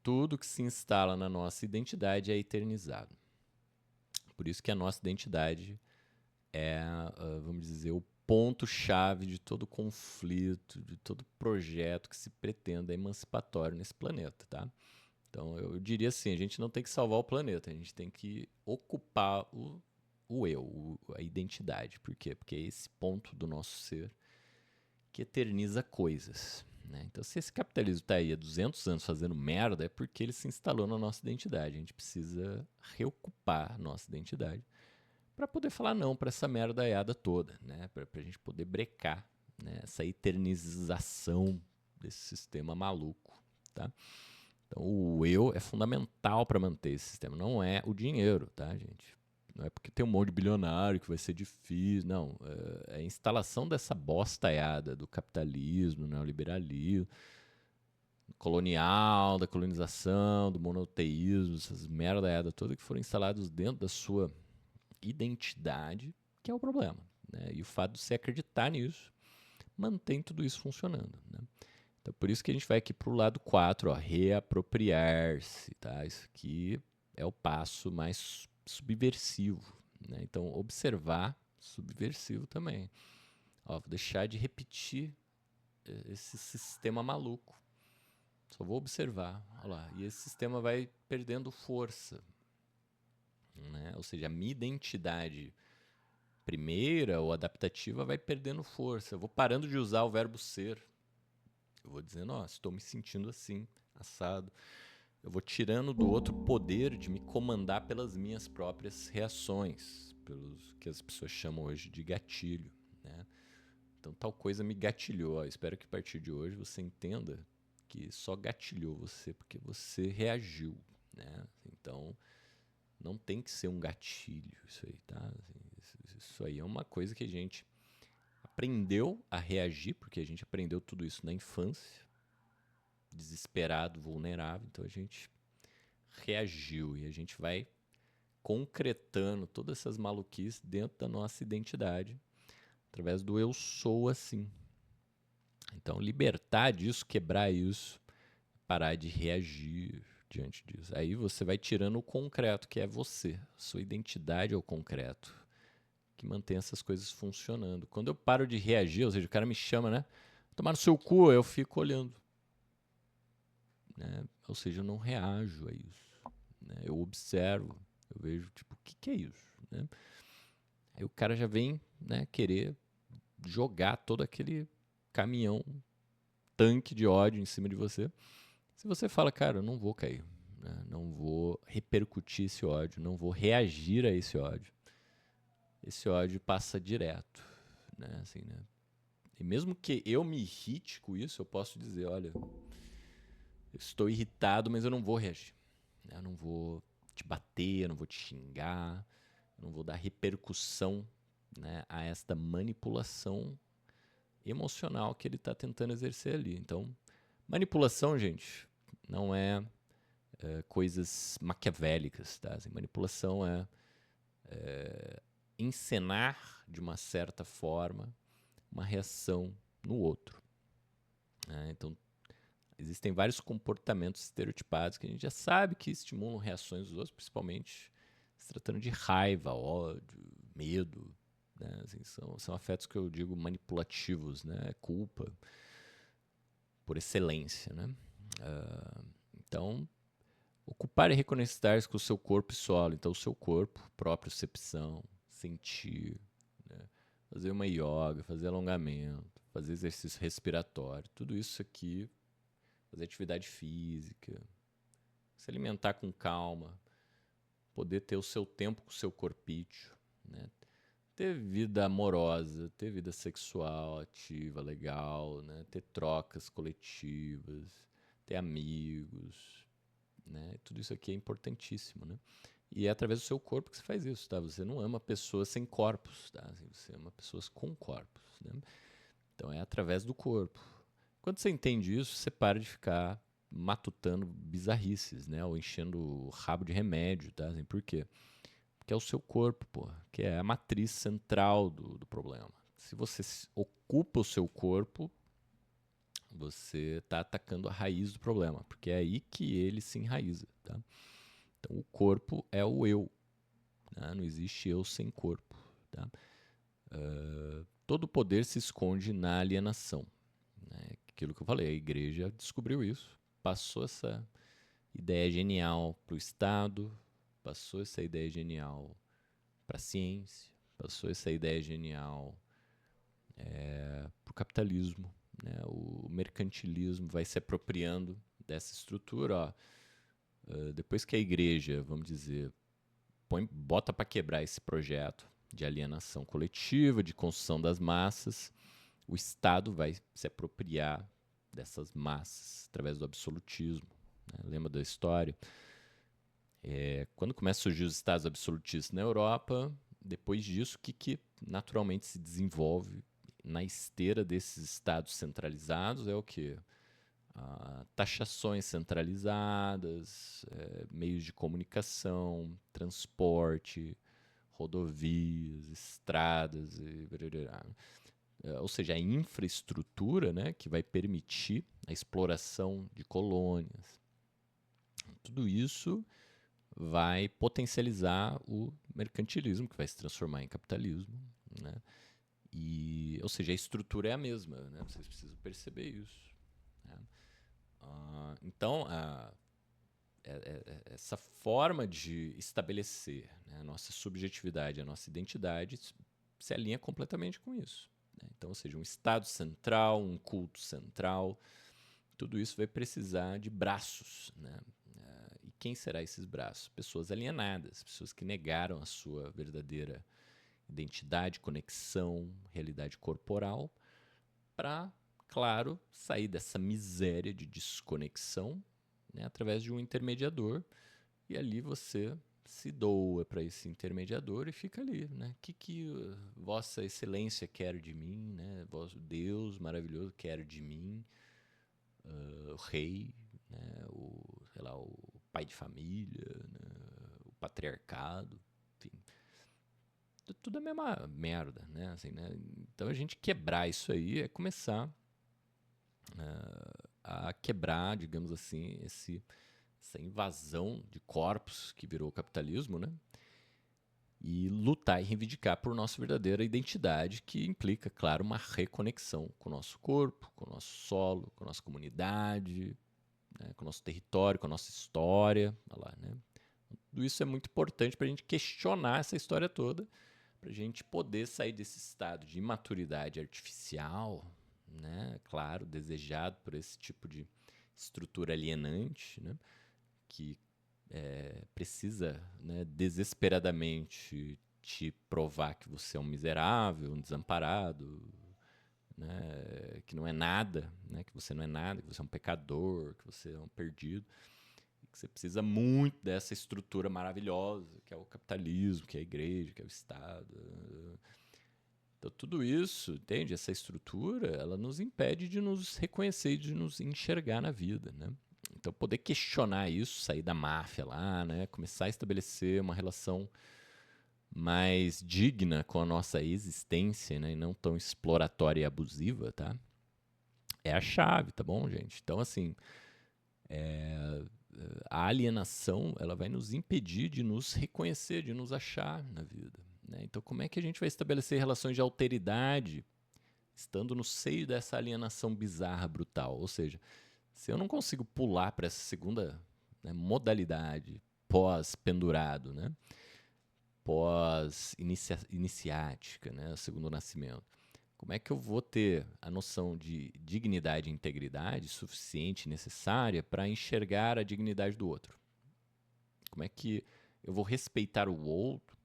Speaker 1: Tudo que se instala na nossa identidade é eternizado. Por isso que a nossa identidade é, vamos dizer, o ponto-chave de todo conflito, de todo projeto que se pretenda emancipatório nesse planeta, tá? Então, eu diria assim, a gente não tem que salvar o planeta, a gente tem que ocupar o eu, a identidade. Por quê? Porque é esse ponto do nosso ser que eterniza coisas, né? Então, se esse capitalismo está aí há 200 anos fazendo merda, é porque ele se instalou na nossa identidade. A gente precisa reocupar a nossa identidade para poder falar não para essa merdaiada toda, né? Para a gente poder brecar, né, essa eternização desse sistema maluco, tá? Então, o eu é fundamental para manter esse sistema. Não é o dinheiro, tá, gente? Não é porque tem um monte de bilionário que vai ser difícil. Não. É a instalação dessa bostaiada do capitalismo, neoliberalismo, colonial, da colonização, do monoteísmo, essas merdaiadas todas que foram instaladas dentro da sua identidade, que é o problema, né? E o fato de você acreditar nisso mantém tudo isso funcionando, né? Então, por isso que a gente vai aqui para o lado 4, ó, reapropriar-se, tá? Isso aqui é o passo mais subversivo, né? Então, observar, subversivo também. Ó, vou deixar de repetir esse sistema maluco. Só vou observar, olha lá. E esse sistema vai perdendo força, né? Ou seja, a minha identidade primeira ou adaptativa vai perdendo força. Eu vou parando de usar o verbo ser. Eu vou dizendo, ó, estou me sentindo assim, assado. Eu vou tirando do outro poder de me comandar pelas minhas próprias reações, pelos que as pessoas chamam hoje de gatilho, né? Então, tal coisa me gatilhou. Ó, espero que a partir de hoje você entenda que só gatilhou você porque você reagiu, né? Então, não tem que ser um gatilho isso aí, tá? Assim, isso aí é uma coisa que a gente aprendeu a reagir, porque a gente aprendeu tudo isso na infância, desesperado, vulnerável. Então a gente reagiu e a gente vai concretando todas essas maluquices dentro da nossa identidade através do eu sou assim. Então libertar disso, quebrar isso, parar de reagir diante disso. Aí você vai tirando o concreto, que é você. Sua identidade é o concreto que mantém essas coisas funcionando. Quando eu paro de reagir, ou seja, o cara me chama, né? Tomar no seu cu, eu fico olhando, né? Ou seja, eu não reajo a isso, né? Eu observo, eu vejo, tipo, o que, que é isso, né? Aí o cara já vem, né, querer jogar todo aquele caminhão, tanque de ódio em cima de você. Se você fala, cara, eu não vou cair, né? Não vou repercutir esse ódio, não vou reagir a esse ódio passa direto, né? Assim, né? E mesmo que eu me irrite com isso, eu posso dizer, olha, eu estou irritado, mas eu não vou reagir, né? Eu não vou te bater, eu não vou te xingar, eu não vou dar repercussão, né, a esta manipulação emocional que ele está tentando exercer ali. Então, manipulação, gente, não é, coisas maquiavélicas, tá? Assim, manipulação é encenar de uma certa forma uma reação no outro, né? Então, existem vários comportamentos estereotipados que a gente já sabe que estimulam reações dos outros, principalmente se tratando de raiva, ódio, medo, né? Assim, são afetos que eu digo manipulativos, né? Culpa, por excelência, né? Então, ocupar e reconectar-se com o seu corpo e solo. Então, o seu corpo, propriocepção, sentir, né? Fazer uma yoga, fazer alongamento, fazer exercício respiratório, tudo isso aqui, fazer atividade física, se alimentar com calma, poder ter o seu tempo com o seu corpício, né? Ter vida amorosa, ter vida sexual ativa, legal, né? Ter trocas coletivas, ter amigos, né? Tudo isso aqui é importantíssimo, né? E é através do seu corpo que você faz isso, tá? Você não ama pessoas sem corpos, tá? Assim, você ama pessoas com corpos, né? Então é através do corpo. Quando você entende isso, você para de ficar matutando bizarrices, né? Ou enchendo o rabo de remédio, tá? Assim, por quê? Porque é o seu corpo, pô, que é a matriz central do problema. Se você ocupa o seu corpo, você está atacando a raiz do problema, porque é aí que ele se enraiza, tá? Então o corpo é o eu, né? Não existe eu sem corpo, tá? Todo poder se esconde na alienação, né? Aquilo que eu falei, a igreja descobriu isso, passou essa ideia genial para o Estado, passou essa ideia genial para a ciência, passou essa ideia genial para o capitalismo, né? O mercantilismo vai se apropriando dessa estrutura. Ó. Depois que a igreja, vamos dizer, bota para quebrar esse projeto de alienação coletiva, de construção das massas, o Estado vai se apropriar dessas massas através do absolutismo. Né? Lembra da história? Quando começam a surgir os estados absolutistas na Europa, depois disso, o que naturalmente se desenvolve na esteira desses estados centralizados é o quê? Taxações centralizadas, meios de comunicação, transporte, rodovias, estradas, ou seja, a infraestrutura, né, que vai permitir a exploração de colônias. Tudo isso vai potencializar o mercantilismo, que vai se transformar em capitalismo, né? Ou seja, a estrutura é a mesma, né? Vocês precisam perceber isso. Né? Então, essa forma de estabelecer, né, a nossa subjetividade, a nossa identidade, se alinha completamente com isso. Né? Então, ou seja, um Estado central, um culto central, tudo isso vai precisar de braços. Né? E quem serão esses braços? Pessoas alienadas, pessoas que negaram a sua verdadeira identidade, conexão, realidade corporal, para, claro, sair dessa miséria de desconexão, né, através de um intermediador, e ali você se doa para esse intermediador e fica ali, né? O que Vossa Excelência quer de mim, né? Deus maravilhoso quer de mim, o rei, né? Sei lá, o pai de família, né? O patriarcado, enfim. Tudo a mesma merda, né? Assim, né? Então a gente quebrar isso aí é começar a quebrar, digamos assim, essa invasão de corpos que virou o capitalismo, né? E lutar e reivindicar por nossa verdadeira identidade, que implica, claro, uma reconexão com o nosso corpo, com o nosso solo, com a nossa comunidade, né? Com o nosso território, com a nossa história. Olha lá, né? Tudo isso é muito importante para a gente questionar essa história toda, para a gente poder sair desse estado de imaturidade artificial, né? Claro, desejado por esse tipo de estrutura alienante, né? Que precisa, né, desesperadamente te provar que você é um miserável, um desamparado, né, que não é nada, né, que você não é nada, que você é um pecador, que você é um perdido. Que você precisa muito dessa estrutura maravilhosa, que é o capitalismo, que é a igreja, que é o Estado. Então, tudo isso, entende? Essa estrutura, ela nos impede de nos reconhecer e de nos enxergar na vida, né? Então, poder questionar isso, sair da máfia lá, né? Começar a estabelecer uma relação mais digna com a nossa existência, né? E não tão exploratória e abusiva, tá? É a chave, tá bom, gente? Então, assim, a alienação, ela vai nos impedir de nos reconhecer, de nos achar na vida. Né? Então, como é que a gente vai estabelecer relações de alteridade estando no seio dessa alienação bizarra, brutal? Ou seja, se eu não consigo pular para essa segunda, né, modalidade pós-pendurado, né, pós-iniciática, né, segundo nascimento, como é que eu vou ter a noção de dignidade e integridade suficiente e necessária para enxergar a dignidade do outro? Como é que eu vou respeitar o outro,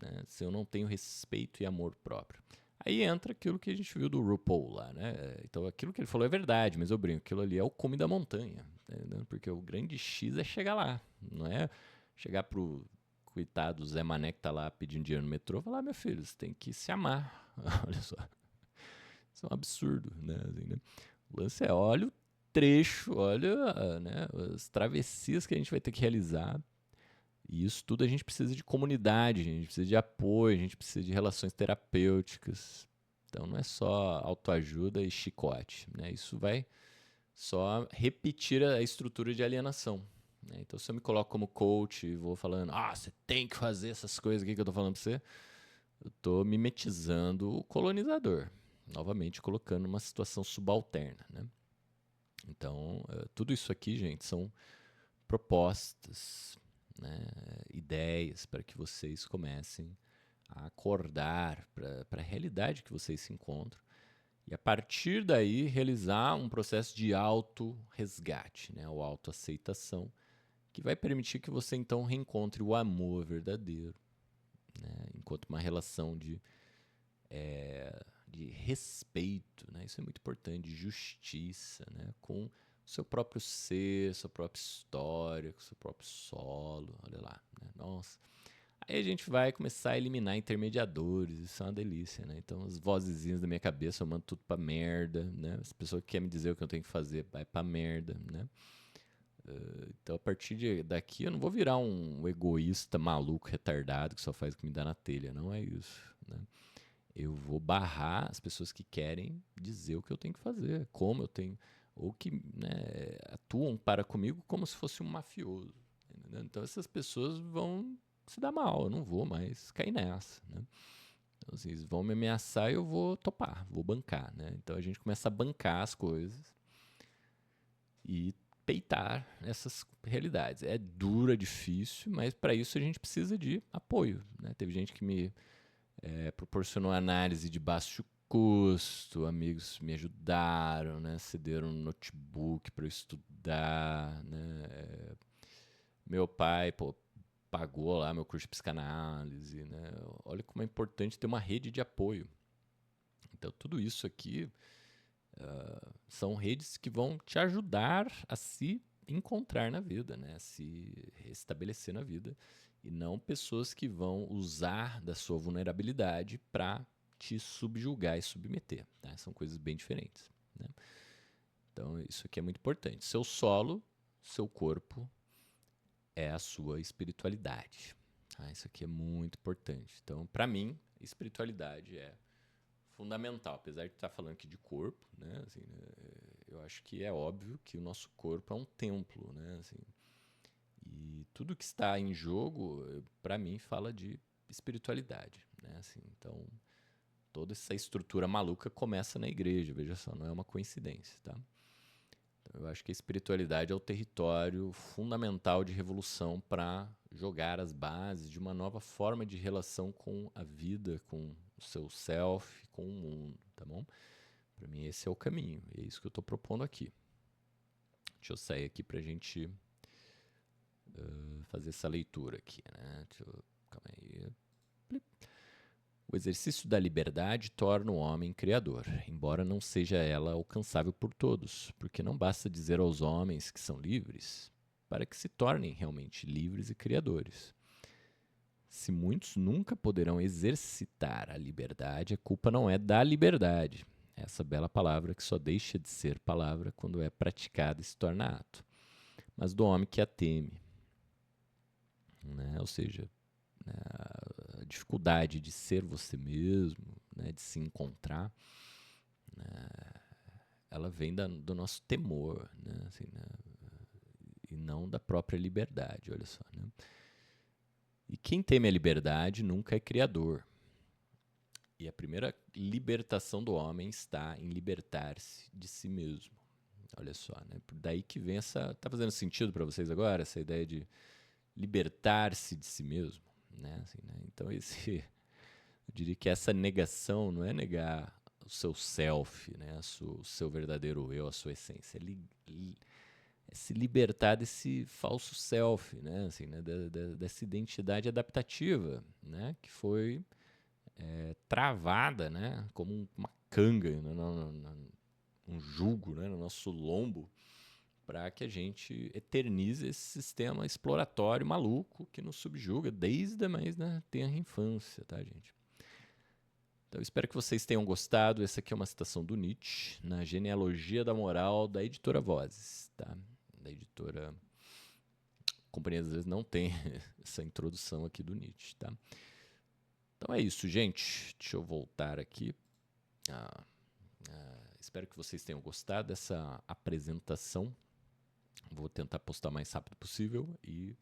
Speaker 1: né, se eu não tenho respeito e amor próprio? Aí entra aquilo que a gente viu do RuPaul lá, né? Então aquilo que ele falou é verdade, mas eu brinco, aquilo ali é o cume da montanha, né? Porque o grande X é chegar lá, não é chegar pro coitado, o Zé Mané que tá lá pedindo dinheiro no metrô, falar, meu filho, você tem que se amar. Olha só. Isso é um absurdo, né? Assim, né? O lance é, olha o trecho, olha, né, as travessias que a gente vai ter que realizar. E isso tudo a gente precisa de comunidade, a gente precisa de apoio, a gente precisa de relações terapêuticas. Então não é só autoajuda e chicote, né? Isso vai só repetir a estrutura de alienação. Né? Então se eu me coloco como coach e vou falando, você tem que fazer essas coisas aqui que eu tô falando pra você, eu tô mimetizando o colonizador, novamente colocando numa situação subalterna, né? Então, tudo isso aqui, gente, são propostas, né, ideias para que vocês comecem a acordar para a realidade que vocês se encontram e, a partir daí, realizar um processo de auto-resgate, né, ou autoaceitação, que vai permitir que você, então, reencontre o amor verdadeiro, né, enquanto uma relação de respeito, né? Isso é muito importante, de justiça, né? Com o seu próprio ser, sua própria história, com o seu próprio solo, olha lá, né? Nossa. Aí a gente vai começar a eliminar intermediadores, isso é uma delícia, né? Então as vozezinhas da minha cabeça eu mando tudo pra merda, né? As pessoas que querem me dizer o que eu tenho que fazer, vai pra merda, né? Então a partir daqui eu não vou virar um egoísta maluco, retardado, que só faz o que me dá na telha, não é isso, né? Eu vou barrar as pessoas que querem dizer o que eu tenho que fazer, como eu tenho, ou que, né, atuam para comigo como se fosse um mafioso. Entendeu? Então essas pessoas vão se dar mal, eu não vou mais cair nessa. Né? Então, assim, eles vão me ameaçar e eu vou topar, vou bancar. Né? Então a gente começa a bancar as coisas e peitar essas realidades. É duro, é difícil, mas para isso a gente precisa de apoio. Né? Teve gente que me proporcionou análise de baixo custo, amigos me ajudaram, né? Cederam um notebook para eu estudar, né? Meu pai, pagou lá meu curso de psicanálise, né? Olha como é importante ter uma rede de apoio. Então, tudo isso aqui são redes que vão te ajudar a se encontrar na vida, né? A se restabelecer na vida. E não pessoas que vão usar da sua vulnerabilidade para te subjugar e submeter. Tá? São coisas bem diferentes. Né? Então, isso aqui é muito importante. Seu solo, seu corpo, é a sua espiritualidade. Tá? Isso aqui é muito importante. Então, para mim, espiritualidade é fundamental. Apesar de estar falando aqui de corpo, né? Assim, eu acho que é óbvio que o nosso corpo é um templo, né? Assim, e tudo que está em jogo, para mim, fala de espiritualidade, né? Assim, então, toda essa estrutura maluca começa na igreja, veja só, não é uma coincidência, tá? Então, eu acho que a espiritualidade é o território fundamental de revolução para jogar as bases de uma nova forma de relação com a vida, com o seu self, com o mundo, tá bom? Para mim esse é o caminho, e é isso que eu estou propondo aqui. Deixa eu sair aqui para a gente fazer essa leitura aqui, né? Calma aí. O exercício da liberdade torna o homem criador, embora não seja ela alcançável por todos, porque não basta dizer aos homens que são livres para que se tornem realmente livres e criadores. Se muitos nunca poderão exercitar a liberdade, a culpa não é da liberdade, essa bela palavra que só deixa de ser palavra quando é praticada e se torna ato, mas do homem que a teme. Né? Ou seja, né, a dificuldade de ser você mesmo, né, de se encontrar, né, ela vem do nosso temor, né, assim, né, e não da própria liberdade, olha só. Né? E quem teme a liberdade nunca é criador. E a primeira libertação do homem está em libertar-se de si mesmo. Olha só, né? Daí que vem essa... Tá fazendo sentido para vocês agora, essa ideia de libertar-se de si mesmo? Né? Assim, né? Então, eu diria que essa negação não é negar o seu self, né? O seu verdadeiro eu, a sua essência. É se libertar desse falso self, né? Assim, né? Dessa identidade adaptativa, né? Que foi travada, né? Como uma canga, né? Um jugo, né? No nosso lombo, para que a gente eternize esse sistema exploratório maluco que nos subjuga desde a mais na tenra infância, tá, gente? Então, eu espero que vocês tenham gostado. Essa aqui é uma citação do Nietzsche, na Genealogia da Moral, da editora Vozes, tá? Da editora... Companhia às vezes não tem essa introdução aqui do Nietzsche, tá? Então é isso, gente. Deixa eu voltar aqui. Espero que vocês tenham gostado dessa apresentação. Vou tentar postar o mais rápido possível e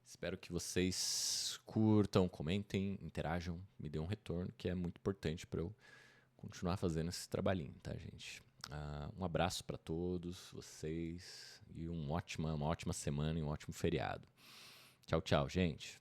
Speaker 1: espero que vocês curtam, comentem, interajam, me dêem um retorno, que é muito importante para eu continuar fazendo esse trabalhinho, tá, gente? Um abraço para todos vocês e uma ótima semana e um ótimo feriado. Tchau, tchau, gente.